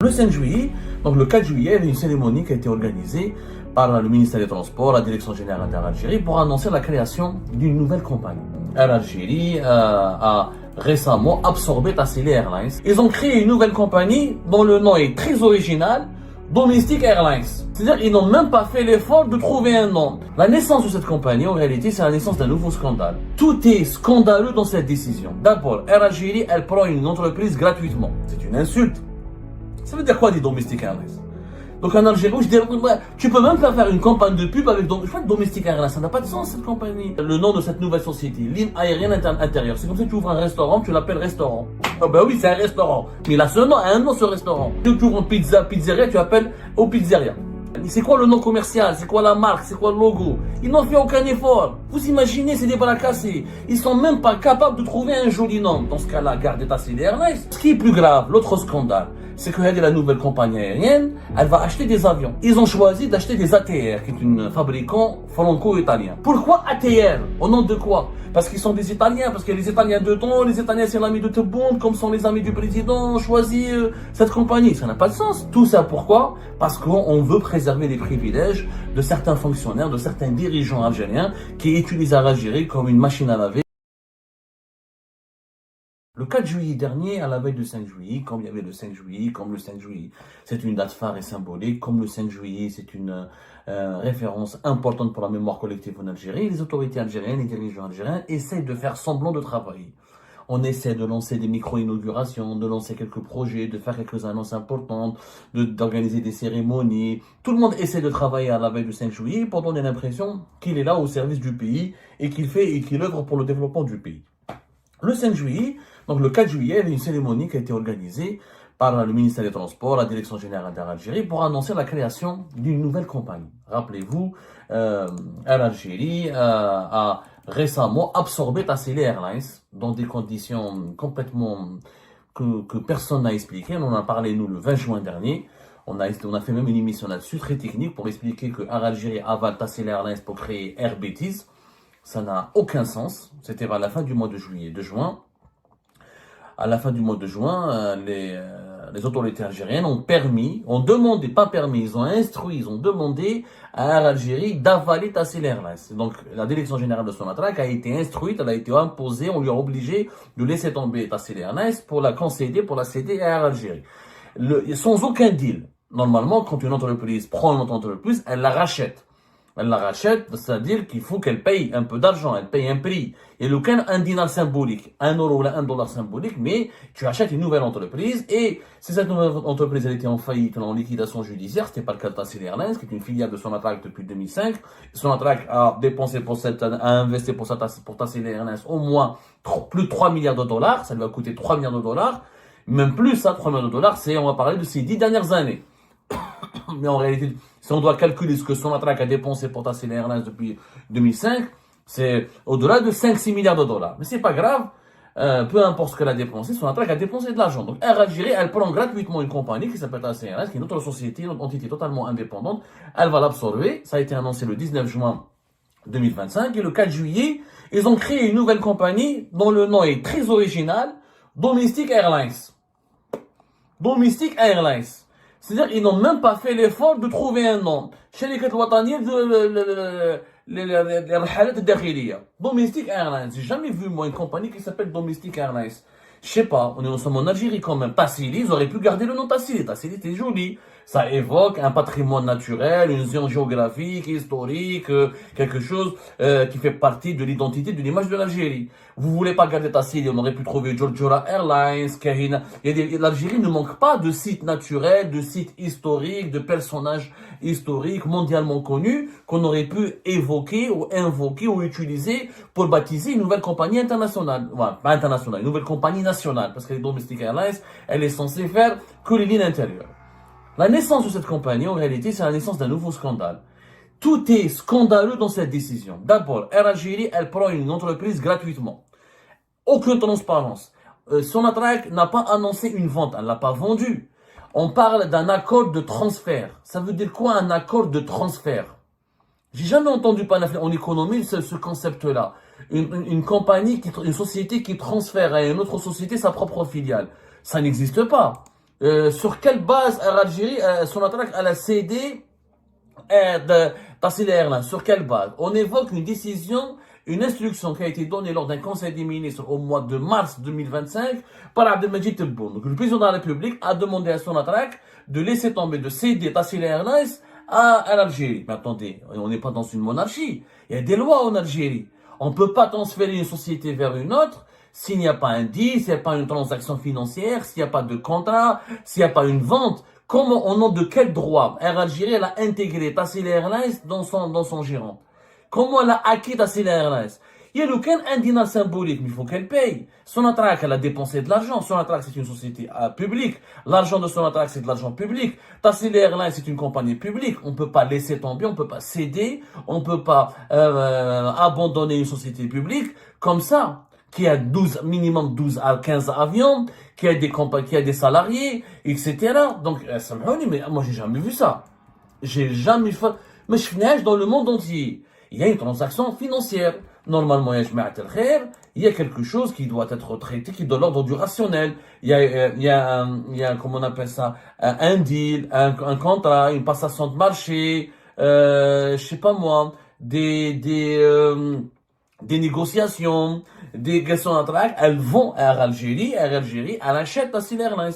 Le 5 juillet, donc le 4 juillet, il y avait une cérémonie qui a été organisée par le ministère des Transports, la Direction Générale d'Air Algérie, pour annoncer la création d'une nouvelle compagnie. Air Algérie a récemment absorbé Tassili Airlines. Ils ont créé une nouvelle compagnie dont le nom est très original, Domestic Airlines. C'est-à-dire qu'ils n'ont même pas fait l'effort de trouver un nom. La naissance de cette compagnie, en réalité, c'est la naissance d'un nouveau scandale. Tout est scandaleux dans cette décision. D'abord, Air Algérie, elle prend une entreprise gratuitement. C'est une insulte. Ça veut dire quoi des Domestic Airlines? Donc en Algérie, je dirais, tu peux même pas faire une campagne de pub avec Domestic Airlines, ça n'a pas de sens cette compagnie. Le nom de cette nouvelle société, ligne aérienne intérieure, c'est comme si tu ouvres un restaurant, tu l'appelles restaurant. Ah ben oui, c'est un restaurant, mais il a ce nom, un nom ce restaurant. Si tu ouvres une pizzeria, tu appelles au pizzeria. C'est quoi le nom commercial? C'est quoi la marque? C'est quoi le logo? Ils n'ont fait aucun effort. Vous imaginez, c'est des bras cassés. Ils sont même pas capables de trouver un joli nom. Dans ce cas-là, gardez Tassili Airlines. Ce qui est plus grave, l'autre scandale, c'est que la nouvelle compagnie aérienne, elle va acheter des avions. Ils ont choisi d'acheter des ATR, qui est un fabricant franco-italien. Pourquoi ATR? Au nom de quoi? Parce qu'ils sont des Italiens, parce que les Italiens dedans, les Italiens c'est l'ami de tout le monde, comme sont les amis du président, ont choisi cette compagnie. Ça n'a pas de sens. Tout ça pourquoi? Parce qu'on veut préserver les privilèges de certains fonctionnaires, de certains dirigeants algériens qui utilisent Algérie comme une machine à laver. Le 4 juillet dernier, à la veille du 5 juillet, comme il y avait le 5 juillet, comme le 5 juillet, c'est une date phare et symbolique, comme le 5 juillet, c'est une référence importante pour la mémoire collective en Algérie, les autorités algériennes, les dirigeants algériens essayent de faire semblant de travailler. On essaie de lancer des micro-inaugurations, de lancer quelques projets, de faire quelques annonces importantes, d'organiser des cérémonies. Tout le monde essaie de travailler à la veille du 5 juillet pour donner l'impression qu'il est là au service du pays et qu'il œuvre pour le développement du pays. Le 5 juillet, donc le 4 juillet, il y avait une cérémonie qui a été organisée par le ministère des Transports, la Direction Générale d'Air Algérie, pour annoncer la création d'une nouvelle compagnie. Rappelez-vous, Air Algérie a récemment absorbé Tassili Airlines dans des conditions complètement que personne n'a expliquées. On en a parlé, nous, le 20 juin dernier. On a fait même une émission là-dessus, très technique, pour expliquer que Air Algérie avale Tassili Airlines pour créer Air Bétis. Ça n'a aucun sens. C'était à la fin du mois de juin. À la fin du mois de juin, les autorités algériennes ont demandé à Air Algérie d'avaler Tassili Airlines. Donc la direction générale de Sonatrach a été instruite, elle a été imposée, on lui a obligé de laisser tomber Tassili Airlines pour la céder à Air Algérie. Sans aucun deal. Normalement, quand une entreprise prend une autre entreprise, elle la rachète. Elle la rachète, c'est-à-dire qu'il faut qu'elle paye un peu d'argent, elle paye un prix. Et le cas, un dinar symbolique, 1 euro ou 1 dollar symbolique, mais tu achètes une nouvelle entreprise et si cette nouvelle entreprise elle était en faillite, en liquidation judiciaire, c'était pas le cas de Tassili Airlines, qui est une filiale de Sonatrach depuis 2005. Sonatrach a investi pour Tassili Airlines au moins plus de 3 milliards de dollars, ça lui a coûté 3 milliards de dollars, même plus ça, 3 milliards de dollars, on va parler de ces 10 dernières années. Mais en réalité, si on doit calculer ce que Sonatrach a dépensé pour Tassili Airlines depuis 2005, c'est au-delà de 5-6 milliards de dollars. Mais c'est pas grave, peu importe ce qu'elle a dépensé, Sonatrach a dépensé de l'argent. Donc Air Algérie, elle prend gratuitement une compagnie qui s'appelle Tassili Airlines, qui est une autre société, une entité totalement indépendante. Elle va l'absorber. Ça a été annoncé le 19 juin 2025. Et le 4 juillet, ils ont créé une nouvelle compagnie dont le nom est très original, Domestic Airlines. Domestic Airlines. C'est-à-dire qu'ils n'ont même pas fait l'effort de trouver un nom. شركة الوطنية للرحلات الداخلية. Domestic Airlines. J'ai jamais vu, moi, une compagnie qui s'appelle Domestic Airlines. Je sais pas, nous sommes en Algérie quand même. Tassili, ils auraient pu garder le nom Tassili. Tassili, c'est joli. Ça évoque un patrimoine naturel, une zone géographique, historique, quelque chose qui fait partie de l'identité, de l'image de l'Algérie. Vous voulez pas garder Tassili, on aurait pu trouver Georgia Airlines, Kahina. L'Algérie ne manque pas de sites naturels, de sites historiques, de personnages historiques mondialement connus qu'on aurait pu évoquer ou invoquer ou utiliser pour baptiser une nouvelle compagnie internationale. Enfin, pas internationale, une nouvelle compagnie nationale. Parce que les Domestic Airlines, elle est censée faire que les lignes intérieures. La naissance de cette compagnie, en réalité, c'est la naissance d'un nouveau scandale. Tout est scandaleux dans cette décision. D'abord, Air Algérie, elle prend une entreprise gratuitement. Aucune transparence. Sonatrach n'a pas annoncé une vente, elle ne l'a pas vendue. On parle d'un accord de transfert. Ça veut dire quoi un accord de transfert? J'ai jamais entendu parler en économie ce concept-là. Une compagnie, une société qui transfère à une autre société sa propre filiale. Ça n'existe pas. Sur quelle base Air Algérie, Sonatrach, elle a cédé Tassila Airlines? Sur quelle base? On évoque une décision, une instruction qui a été donnée lors d'un conseil des ministres au mois de mars 2025 par Abdelmajid Tebboune. Donc, le président de la République a demandé à Sonatrach de laisser tomber, de céder Tassila Airlines à l'Algérie. Mais attendez, on n'est pas dans une monarchie. Il y a des lois en Algérie. On ne peut pas transférer une société vers une autre s'il n'y a pas un deal, s'il n'y a pas une transaction financière, s'il n'y a pas de contrat, s'il n'y a pas une vente. Comment, au nom de quel droit Air Algérie elle a intégré Tassila Airlines dans son gérant? Comment elle a acquis Tassila Airlines? Il y a aucun un dinar symbolique, mais il faut qu'elle paye. Sonatrach, elle a dépensé de l'argent. Sonatrach, c'est une société publique. L'argent de Sonatrach, c'est de l'argent public. Tassila Airlines, c'est une compagnie publique. On ne peut pas laisser tomber, on ne peut pas céder, on ne peut pas abandonner une société publique comme ça, qui a minimum 12 à 15 avions, qui a des salariés, etc. Donc, mais moi, j'ai jamais vu ça. J'ai jamais fait, mais je finis dans le monde entier. Il y a une transaction financière. Normalement, il y a quelque chose qui doit être traité, qui est de l'ordre du rationnel. Il y a, comment on appelle ça, un deal, un contrat, une passation de marché, je sais pas moi, des négociations, des questions d'entraque, elles vont à Algérie, elle achète Tassila Airlines.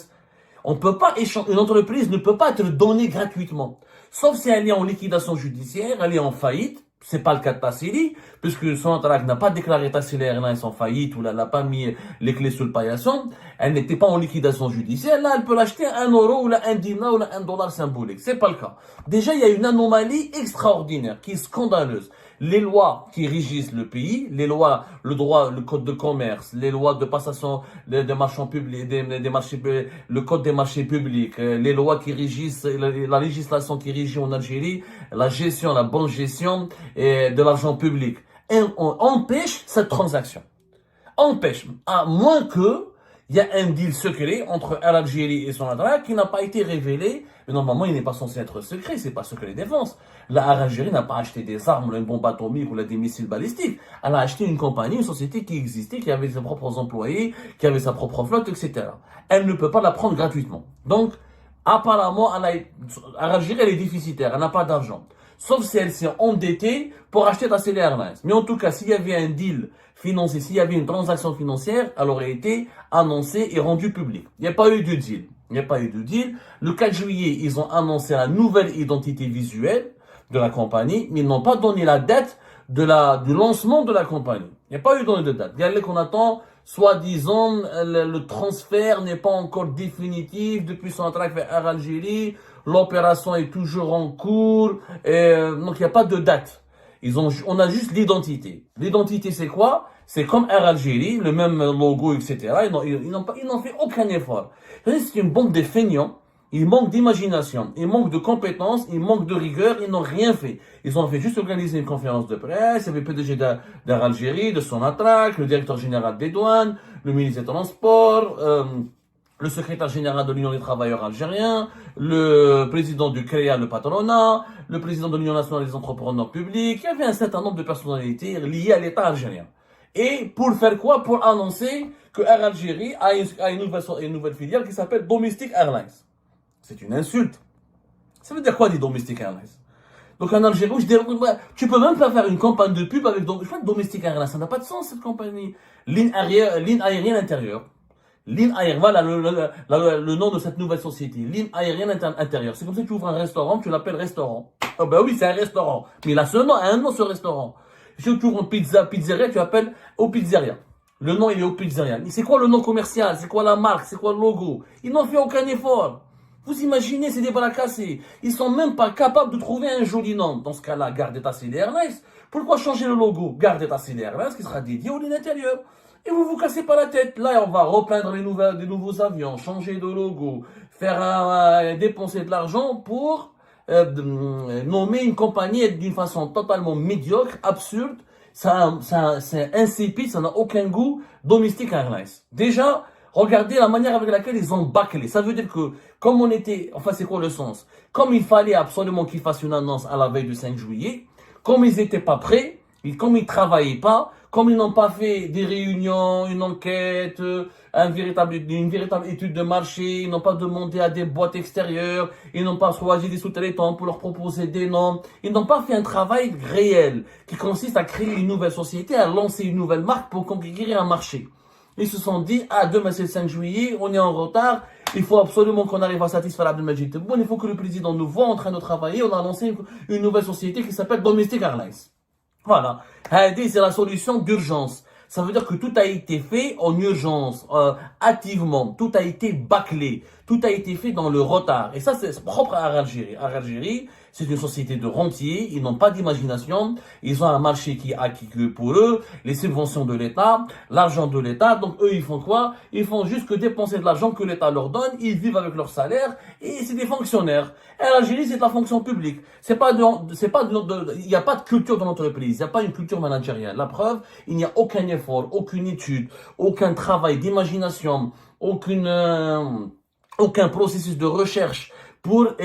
On peut pas échanger, une entreprise ne peut pas être donnée gratuitement. Sauf si elle est en liquidation judiciaire, elle est en faillite. C'est pas le cas de Tassili, puisque Sonatrach n'a pas déclaré Tassila Airlines en faillite, ou elle n'a pas mis les clés sur le paillasson. Elle n'était pas en liquidation judiciaire. Là, elle peut l'acheter à 1 euro, ou là, 1 dinar, ou là, 1 dollar symbolique. C'est pas le cas. Déjà, il y a une anomalie extraordinaire, qui est scandaleuse. Les lois qui régissent le pays, les lois, le droit, le code de commerce, les lois de passation des marchands publics, des marchés, le code des marchés publics, les lois qui régissent, la législation qui régit en Algérie, la gestion, la bonne gestion de l'argent public. Et on empêche cette transaction. Empêche. À moins que il y a un deal secret entre l'Algérie et Sonatrach qui n'a pas été révélé. Mais normalement, il n'est pas censé être secret. C'est pas secret défense. L'Algérie n'a pas acheté des armes, ou une bombe atomique ou des missiles balistiques. Elle a acheté une compagnie, une société qui existait, qui avait ses propres employés, qui avait sa propre flotte, etc. Elle ne peut pas la prendre gratuitement. Donc, apparemment, l'Algérie, elle est déficitaire. Elle n'a pas d'argent. Sauf si elle s'est endettée pour acheter Tassila Airlines. Mais en tout cas, s'il y avait un deal financier, s'il y avait une transaction financière, elle aurait été annoncée et rendue publique. Il n'y a pas eu de deal. Il n'y a pas eu de deal. Le 4 juillet, ils ont annoncé la nouvelle identité visuelle de la compagnie, mais ils n'ont pas donné la date du lancement de la compagnie. Il n'y a pas eu de date. Il y a qu'on attend, soi-disant, le transfert n'est pas encore définitif depuis Sonatrach vers Air Algérie. L'opération est toujours en cours. Donc, il n'y a pas de date. On a juste l'identité. L'identité, c'est quoi? C'est comme Air Algérie, le même logo, etc. Ils n'ont fait aucun effort. C'est une bande de feignants. Ils manquent d'imagination, ils manquent de compétences, ils manquent de rigueur, ils n'ont rien fait. Ils ont fait juste organiser une conférence de presse, il y avait le PDG d'Air Algérie, de Sonatrach, le directeur général des douanes, le ministre des Transports, le secrétaire général de l'Union des travailleurs algériens, le président du CREA, le patronat, le président de l'Union nationale des entrepreneurs publics. Il y avait un certain nombre de personnalités liées à l'État algérien. Et pour faire quoi? Pour annoncer que Air Algérie a une nouvelle filiale qui s'appelle Domestic Airlines. C'est une insulte. Ça veut dire quoi, des Domestic Airlines? Donc en Algérie, je dirais, tu peux même pas faire une campagne de pub avec Domestic Airlines. Ça n'a pas de sens, cette compagnie. Ligne aérienne intérieure. Ligne aérienne, voilà le nom de cette nouvelle société. Ligne aérienne intérieure. C'est comme si tu ouvres un restaurant, tu l'appelles restaurant. Oh ben oui, c'est un restaurant. Mais il a un nom, ce restaurant. Si tu ouvres une pizzeria, tu appelles au pizzeria. Le nom, il est au pizzeria. C'est quoi le nom commercial? C'est quoi la marque? C'est quoi le logo? Ils n'ont fait aucun effort. Vous imaginez, c'est des bras cassés. Ils sont même pas capables de trouver un joli nom. Dans ce cas-là, gardez Tassila Airlines. Pourquoi changer le logo? Gardez Tassila Airlines qui sera dédié aux lignes intérieures. Et vous vous cassez pas la tête. Là, on va repeindre des nouveaux avions, changer de logo, faire dépenser de l'argent pour nommer une compagnie d'une façon totalement médiocre, absurde. C'est insipide, ça n'a aucun goût. Domestic Airlines. Déjà, regardez la manière avec laquelle ils ont bâclé. Ça veut dire que, comme on était, enfin c'est quoi le sens? Comme il fallait absolument qu'ils fassent une annonce à la veille du 5 juillet, comme ils n'étaient pas prêts, Et comme ils ne travaillaient pas, comme ils n'ont pas fait des réunions, une enquête, une véritable étude de marché, ils n'ont pas demandé à des boîtes extérieures, ils n'ont pas choisi des sous-traitants pour leur proposer des noms, ils n'ont pas fait un travail réel qui consiste à créer une nouvelle société, à lancer une nouvelle marque pour conquérir un marché. Ils se sont dit, ah, demain c'est le 5 juillet, on est en retard, il faut absolument qu'on arrive à satisfaire Abdelmajid Tebboune, il faut que le président nous voit en train de travailler, on a lancé une nouvelle société qui s'appelle Domestic Airlines. Voilà. C'est la solution d'urgence. Ça veut dire que tout a été fait en urgence, hâtivement. Tout a été bâclé. Tout a été fait dans le retard. Et ça, c'est propre à Algérie. Algérie, c'est une société de rentiers. Ils n'ont pas d'imagination. Ils ont un marché qui est acquis que pour eux. Les subventions de l'État, l'argent de l'État. Donc, eux, ils font quoi? Ils font juste que dépenser de l'argent que l'État leur donne. Ils vivent avec leur salaire. Et c'est des fonctionnaires. Et l'Algérie, c'est de la fonction publique. Il n'y a pas de culture dans l'entreprise. Il n'y a pas une culture managériale. La preuve, il n'y a aucun effort, aucune étude, aucun travail d'imagination, aucun processus de recherche pour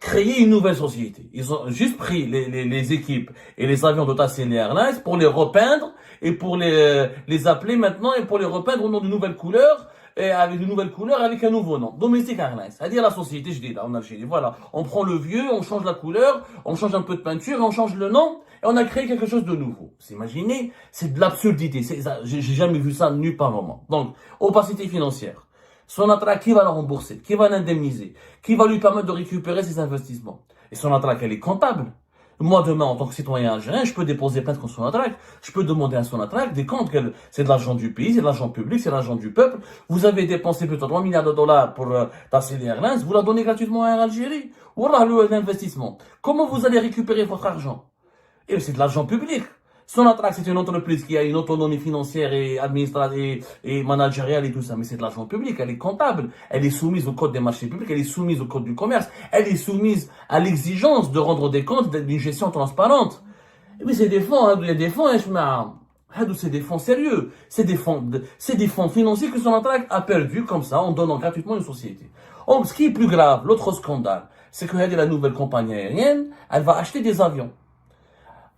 créer une nouvelle société. Ils ont juste pris les équipes et les avions de Tassili Airlines pour les repeindre et pour les appeler maintenant et pour les repeindre au nom de nouvelles couleurs et avec de nouvelles couleurs avec un nouveau nom. Domestic Airlines. C'est-à-dire la société, je dis là, en Algérie. Voilà. On prend le vieux, on change la couleur, on change un peu de peinture, on change le nom et on a créé quelque chose de nouveau. Vous imaginez? C'est de l'absurdité. J'ai jamais vu ça nulle part au monde. Donc, opacité financière. Sonatrach, qui va la rembourser? Qui va l'indemniser? Qui va lui permettre de récupérer ses investissements? Et Sonatrach, elle est comptable. Moi, demain, en tant que citoyen algérien, je peux déposer plainte contre Sonatrach. Je peux demander à Sonatrach des comptes. C'est de l'argent du pays, c'est de l'argent public, c'est de l'argent du peuple. Vous avez dépensé plutôt 3 milliards de dollars pour Tassili Airlines. Vous la donnez gratuitement à Air Algérie. Voilà l'investissement. Comment vous allez récupérer votre argent? Et c'est de l'argent public. Sonatrach, c'est une entreprise qui a une autonomie financière et administrative et managériale et tout ça, mais c'est de l'argent public, elle est comptable, elle est soumise au code des marchés publics, elle est soumise au code du commerce, elle est soumise à l'exigence de rendre des comptes d'une gestion transparente. Mais c'est des fonds, il y a des fonds, c'est des fonds sérieux, c'est des fonds financiers que Sonatrach a perdu comme ça en donnant gratuitement une société. Donc, ce qui est plus grave, l'autre scandale, c'est que la nouvelle compagnie aérienne, elle va acheter des avions.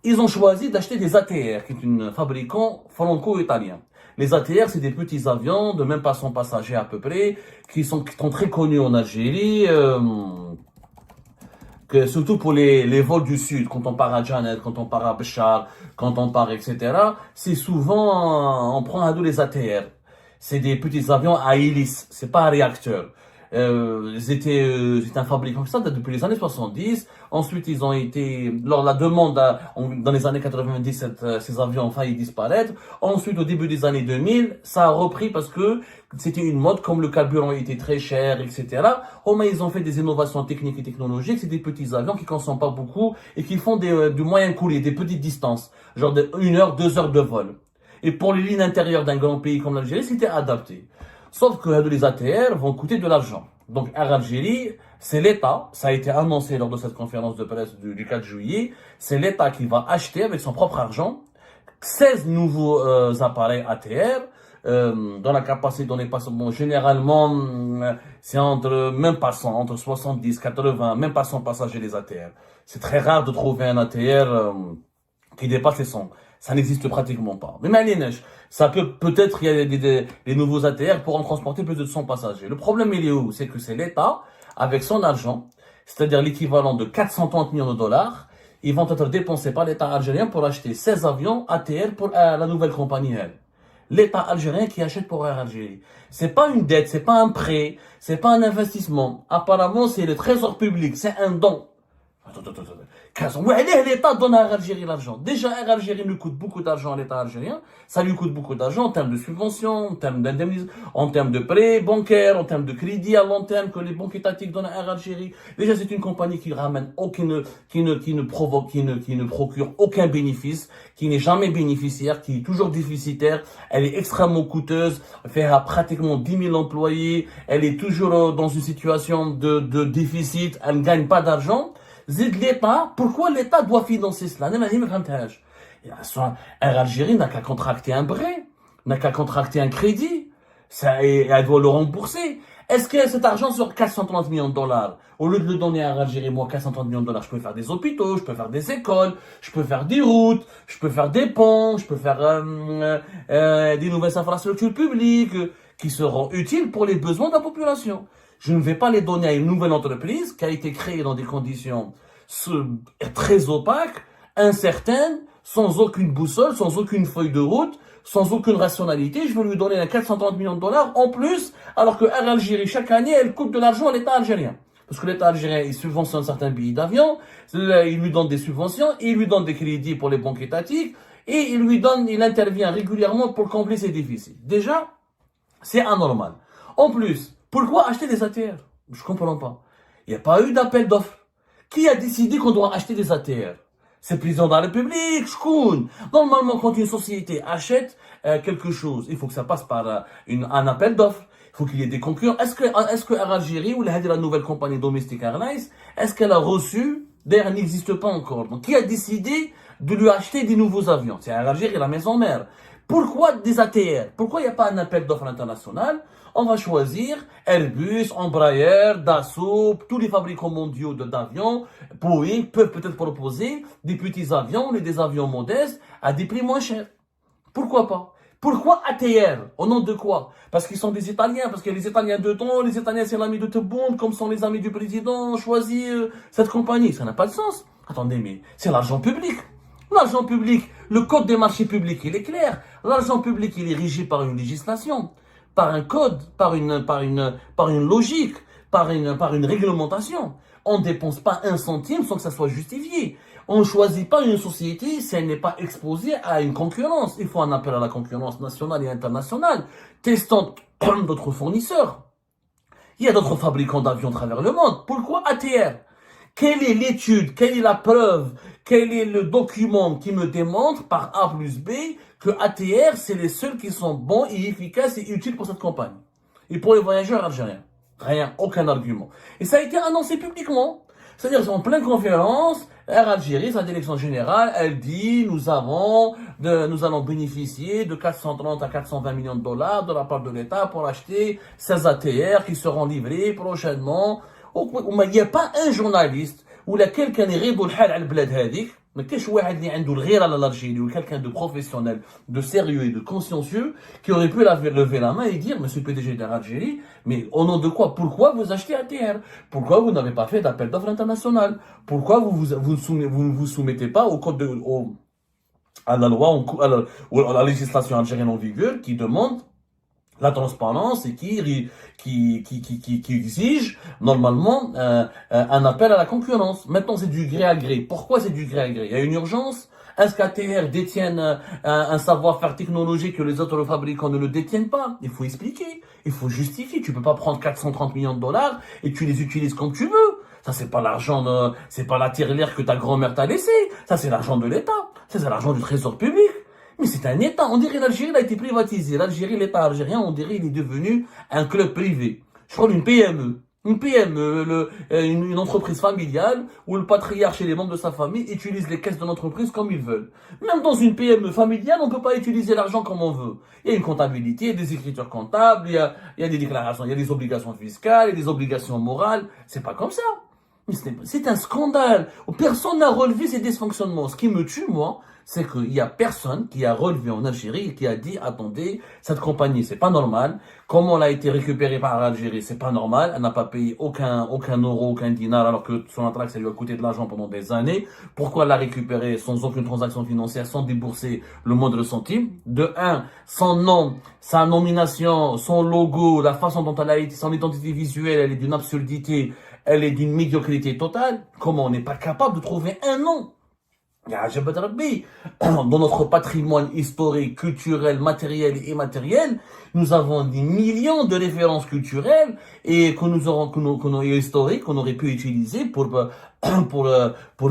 Ils ont choisi d'acheter des ATR, qui est un fabricant franco-italien. Les ATR, c'est des petits avions de même pas 100 passagers à peu près, qui sont très connus en Algérie, surtout pour les vols du sud, quand on part à Janet, quand on part à Béchar, quand on part, etc. C'est souvent, on prend à dos les ATR. C'est des petits avions à hélice, c'est pas un réacteur. C'était un fabricant comme ça depuis les années 70. Ensuite, ils ont été, lors de la demande, dans les années 90, ces avions ont failli disparaître. Ensuite, au début des années 2000, ça a repris parce que c'était une mode, comme le carburant était très cher, etc. Au moins, ils ont fait des innovations techniques et technologiques. C'est des petits avions qui consomment pas beaucoup et qui font du moyen courrier, des petites distances, genre de 1 heure, 2 heures de vol. Et pour les lignes intérieures d'un grand pays comme l'Algérie, c'était adapté. Sauf que les ATR vont coûter de l'argent. Donc, Air Algérie, c'est l'État, ça a été annoncé lors de cette conférence de presse du 4 juillet, c'est l'État qui va acheter avec son propre argent 16 nouveaux appareils ATR, dans la capacité donnée par bon, généralement, c'est entre 70, 80, même pas 100 passagers les ATR. C'est très rare de trouver un ATR qui dépasse les 100. Ça n'existe pratiquement pas. Mais ça peut-être, il y a des nouveaux ATR pour en transporter plus de 100 passagers. Le problème, il est où? C'est que c'est l'État, avec son argent, c'est-à-dire l'équivalent de 430 millions de dollars, ils vont être dépensés par l'État algérien pour acheter 16 avions ATR pour la nouvelle compagnie aérienne. L'État algérien qui achète pour Air Algérie. C'est pas une dette, c'est pas un prêt, c'est pas un investissement. Apparemment, c'est le trésor public, c'est un don. L'État donne à Air Algérie l'argent. Déjà, Air Algérie lui coûte beaucoup d'argent à l'État algérien. Ça lui coûte beaucoup d'argent en termes de subventions, en termes d'indemnisation, en termes de prêts bancaires, en termes de crédits à long terme que les banques étatiques donnent à Air Algérie. Déjà, c'est une compagnie qui ramène qui ne procure aucun bénéfice, qui n'est jamais bénéficiaire, qui est toujours déficitaire. Elle est extrêmement coûteuse, fait à pratiquement 10 000 employés. Elle est toujours dans une situation de déficit. Elle ne gagne pas d'argent. L'État, pourquoi l'État doit financer cela? Air Algérie n'a qu'à contracter un prêt, n'a qu'à contracter un crédit, et elle doit le rembourser. Est-ce que cet argent sur 430 millions de dollars, au lieu de le donner à l'Algérie, moi, 430 millions de dollars, je peux faire des hôpitaux, je peux faire des écoles, je peux faire des routes, je peux faire des ponts, je peux faire des nouvelles infrastructures publiques qui seront utiles pour les besoins de la population. Je ne vais pas les donner à une nouvelle entreprise qui a été créée dans des conditions très opaques, incertaines, sans aucune boussole, sans aucune feuille de route, sans aucune rationalité. Je vais lui donner 430 millions de dollars en plus, alors que Air Algérie, chaque année, elle coûte de l'argent à l'État algérien. Parce que l'État algérien, il subventionne certains billets d'avion, il lui donne des subventions, il lui donne des crédits pour les banques étatiques, et il intervient régulièrement pour combler ses déficits. Déjà, c'est anormal. En plus, pourquoi acheter des ATR? Je comprends pas. Il n'y a pas eu d'appel d'offres. Qui a décidé qu'on doit acheter des ATR? C'est le président de la République, Shkoun. Normalement, quand une société achète quelque chose, il faut que ça passe par un appel d'offres. Il faut qu'il y ait des concurrents. Est-ce que Air Algérie ou la nouvelle compagnie Domestic Airlines, est-ce qu'elle a reçu? D'ailleurs, elle n'existe pas encore. Donc, qui a décidé de lui acheter des nouveaux avions? C'est Air Algérie, la maison mère. Pourquoi des ATR? Pourquoi il n'y a pas un appel d'offres international? On va choisir Airbus, Embraer, Dassault, tous les fabricants mondiaux d'avions, Boeing peuvent peut-être proposer des petits avions, des avions modestes à des prix moins chers. Pourquoi pas? Pourquoi ATR? Au nom de quoi? Parce qu'ils sont des Italiens, parce que les Italiens de temps, les Italiens c'est l'ami de Tebboune, comme sont les amis du président, ont choisi cette compagnie. Ça n'a pas de sens. Attendez, mais c'est l'argent public. L'argent public, le code des marchés publics, il est clair. L'argent public, il est régi par une législation, par un code, par une logique, par une réglementation. On ne dépense pas un centime sans que ça soit justifié. On ne choisit pas une société si elle n'est pas exposée à une concurrence. Il faut un appel à la concurrence nationale et internationale, testant d'autres fournisseurs. Il y a d'autres fabricants d'avions à travers le monde. Pourquoi ATR? Quelle est l'étude, quelle est la preuve, quel est le document qui me démontre par A plus B que ATR, c'est les seuls qui sont bons et efficaces et utiles pour cette compagnie et pour les voyageurs algériens? Rien, aucun argument. Et ça a été annoncé publiquement. C'est-à-dire, c'est en pleine conférence, Air Algérie, sa direction générale, elle dit, nous allons bénéficier de 430 à 420 millions de dollars de la part de l'État pour acheter 16 ATR qui seront livrés prochainement. Il n'y a pas un journaliste ou quelqu'un qui est الحال على البلاد هذيك ما كاينش واحد اللي عنده الغيره على l'Algérie ou quelqu'un de professionnel, de sérieux et de consciencieux qui aurait pu lever la main et dire monsieur le PDG de l'Algérie, mais au nom de quoi? Pourquoi vous achetez ATR? Pourquoi vous n'avez pas fait d'appel d'offres international? Pourquoi vous ne vous soumettez pas au code à la loi ou à la législation algérienne en vigueur qui demande la transparence et qui exige normalement un appel à la concurrence. Maintenant, c'est du gré à gré. Pourquoi c'est du gré à gré? Il y a une urgence. Est-ce qu'ATR détiennent un savoir-faire technologique que les autres fabricants ne le détiennent pas? Il faut expliquer, il faut justifier. Tu peux pas prendre 430 millions de dollars et tu les utilises comme tu veux. Ça, c'est pas l'argent, c'est pas la tirelire que ta grand-mère t'a laissé. Ça, c'est l'argent de l'État. Ça, c'est l'argent du trésor public. Mais c'est un État. On dirait l'Algérie a été privatisée. L'Algérie, l'État algérien, on dirait il est devenu un club privé. Je crois une PME. Une PME, une entreprise familiale où le patriarche et les membres de sa famille utilisent les caisses de l'entreprise comme ils veulent. Même dans une PME familiale, on ne peut pas utiliser l'argent comme on veut. Il y a une comptabilité, il y a des écritures comptables, il y a des déclarations, il y a des obligations fiscales, il y a des obligations morales. C'est pas comme ça. Mais c'est un scandale. Personne n'a relevé ces dysfonctionnements. Ce qui me tue, moi, c'est qu'il y a personne qui a relevé en Algérie et qui a dit, attendez, cette compagnie, c'est pas normal. Comment elle a été récupérée par l'Algérie, c'est pas normal. Elle n'a pas payé aucun euro, aucun dinar, alors que son intrax, ça lui a coûté de l'argent pendant des années. Pourquoi elle l'a récupérée sans aucune transaction financière, sans débourser le moindre centime? De un, son nom, sa nomination, son logo, la façon dont elle a été, son identité visuelle, elle est d'une absurdité, elle est d'une médiocrité totale. Comment on n'est pas capable de trouver un nom? Dans notre patrimoine historique, culturel, matériel et immatériel, nous avons des millions de références culturelles et historiques qu'on aurait pu utiliser pour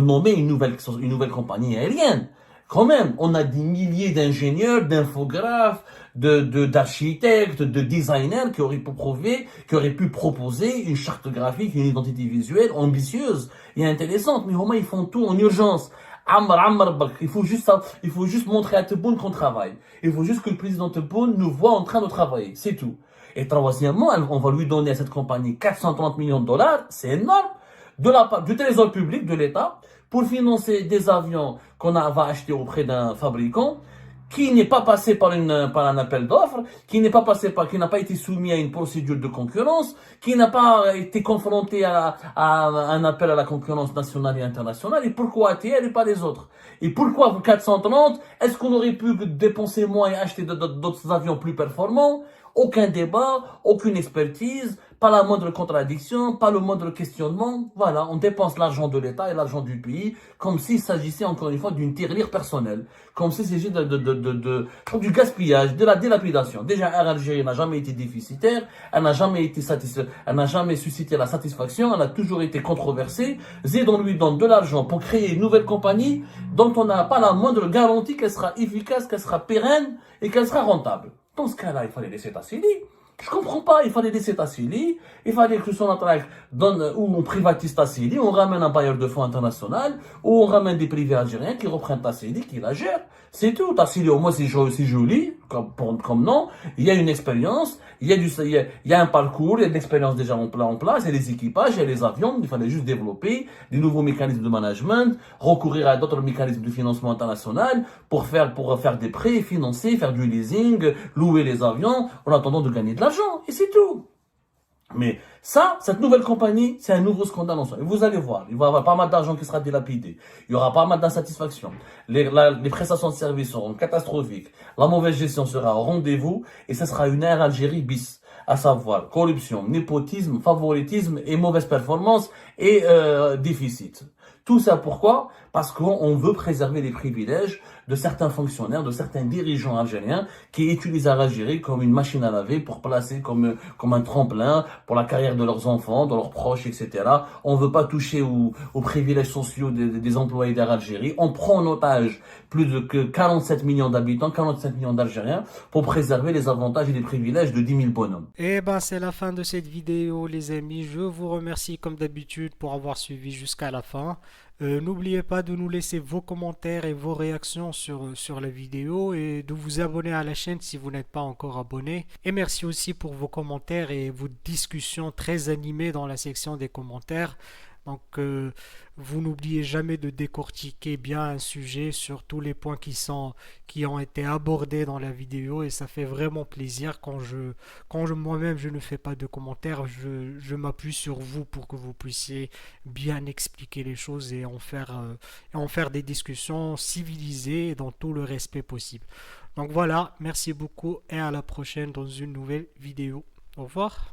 nommer une nouvelle compagnie aérienne. Quand même, on a des milliers d'ingénieurs, d'infographes, d'architectes, de designers qui auraient pu proposer une charte graphique, une identité visuelle ambitieuse et intéressante. Mais au moins, ils font tout en urgence. Il faut juste montrer à Tebboune qu'on travaille. Il faut juste que le président Tebboune nous voit en train de travailler. C'est tout. Et troisièmement, on va lui donner à cette compagnie 430 millions de dollars, c'est énorme, de la part du trésor public de l'État, pour financer des avions va acheter auprès d'un fabricant qui n'est pas passé par un appel d'offres, qui n'a pas été soumis à une procédure de concurrence, qui n'a pas été confronté à un appel à la concurrence nationale et internationale. Et pourquoi ATR et pas les autres? Et pourquoi vous 430? Est-ce qu'on aurait pu dépenser moins et acheter d'autres avions plus performants? Aucun débat, aucune expertise, pas la moindre contradiction, pas le moindre questionnement. Voilà, on dépense l'argent de l'État et l'argent du pays comme s'il s'agissait encore une fois d'une tirelire personnelle, comme s'il s'agissait du gaspillage, de la dilapidation. Déjà, Air Algérie n'a jamais été déficitaire, elle n'a jamais suscité la satisfaction, elle a toujours été controversée. Zed, on lui donne de l'argent pour créer une nouvelle compagnie dont on n'a pas la moindre garantie qu'elle sera efficace, qu'elle sera pérenne et qu'elle sera rentable. Dans ce cas-là, il fallait laisser Tassili. Je comprends pas, il fallait laisser Tassili, il fallait que Sonatrach donne, ou on privatise Tassili, on ramène un bailleur de fonds international, ou on ramène des privés algériens qui reprennent Tassili, qui la gèrent. C'est tout. Tassili, au moins, c'est joli, comme nom. Il y a une expérience, il y a un parcours, il y a de l'expérience déjà en place, il y a les équipages, il y a les avions, il fallait juste développer des nouveaux mécanismes de management, recourir à d'autres mécanismes de financement international pour faire des prêts, financer, faire du leasing, louer les avions, en attendant de gagner de l'argent. Et c'est tout. Mais ça, cette nouvelle compagnie, c'est un nouveau scandale en soi. Et vous allez voir, il va y avoir pas mal d'argent qui sera dilapidé. Il y aura pas mal d'insatisfaction. Les prestations de services seront catastrophiques. La mauvaise gestion sera au rendez-vous. Et ce sera une Air Algérie bis. À savoir corruption, népotisme, favoritisme et mauvaise performance et déficit. Tout ça pourquoi? Parce qu'on veut préserver les privilèges de certains fonctionnaires, de certains dirigeants algériens qui utilisent l'Algérie comme une machine à laver pour placer comme un tremplin pour la carrière de leurs enfants, de leurs proches, etc. On veut pas toucher aux privilèges sociaux des employés d'Air Algérie. On prend en otage plus de 47 millions d'habitants, 47 millions d'Algériens pour préserver les avantages et les privilèges de 10 000 bonhommes. Et ben c'est la fin de cette vidéo les amis, je vous remercie comme d'habitude pour avoir suivi jusqu'à la fin. N'oubliez pas de nous laisser vos commentaires et vos réactions sur la vidéo et de vous abonner à la chaîne si vous n'êtes pas encore abonné. Et merci aussi pour vos commentaires et vos discussions très animées dans la section des commentaires. Donc, vous n'oubliez jamais de décortiquer bien un sujet sur tous les points qui ont été abordés dans la vidéo et ça fait vraiment plaisir quand moi-même je ne fais pas de commentaires, je m'appuie sur vous pour que vous puissiez bien expliquer les choses et en faire des discussions civilisées et dans tout le respect possible. Donc voilà, merci beaucoup et à la prochaine dans une nouvelle vidéo. Au revoir.